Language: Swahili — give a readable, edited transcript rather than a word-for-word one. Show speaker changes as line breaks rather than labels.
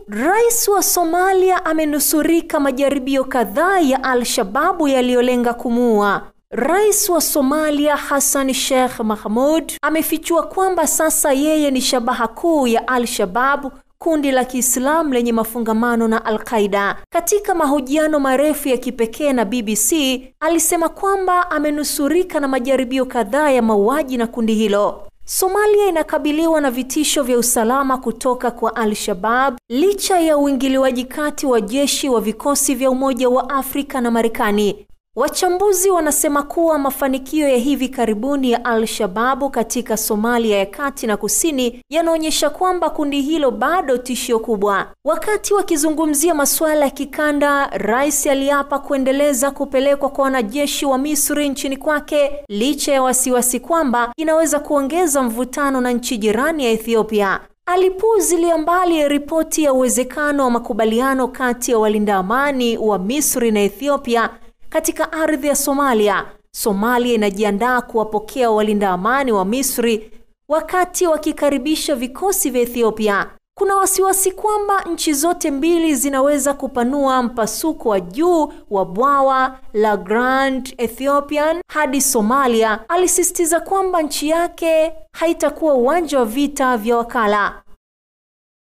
Rais wa Somalia amenusurika majaribio kadhaa ya Al-Shababu yaliyolenga kumuua. Rais wa Somalia Hassan Sheikh Mohamud amefichua kwamba sasa yeye ni shabaha kuu ya Al-Shababu, kundi la Kiislamu lenye mafungamano na Al-Qaeda. Katika mahojiano marefu ya kipekee na BBC, alisema kwamba amenusurika na majaribio kadhaa ya mauaji na kundi hilo. Somalia inakabiliwa na vitisho vya usalama kutoka kwa Al-Shabaab licha ya uingiliwaji kati wa jeshi wa vikosi vya Umoja wa Afrika na Marekani. Wachambuzi wanasema kuwa mafanikio ya hivi karibuni ya Al-Shabaab katika Somalia ya kati na kusini yanaonyesha kwamba kundi hilo bado tishio kubwa. Wakati wakizungumzia masuala ya kikanda, rais aliapa kuendeleza kupelekwa kwa wanajeshi wa Misri nchini kwake licha ya wasiwasi kwamba inaweza kuongeza mvutano na nchi jirani ya Ethiopia. Alipuuzilia mbali ripoti ya uwezekano wa makubaliano kati ya walinda amani wa Misri na Ethiopia katika ardhi ya Somalia. Somalia inajiandaa kuwapokea walinda amani wa Misri wakati wakikaribisha vikosi vya Ethiopia. Kuna wasiwasi kwamba nchi zote mbili zinaweza kupanua mpasuko wa juu wa bwawa la Grand Ethiopian hadi Somalia. Alisisitiza kwamba nchi yake haitakuwa uwanja wa vita vya wakala.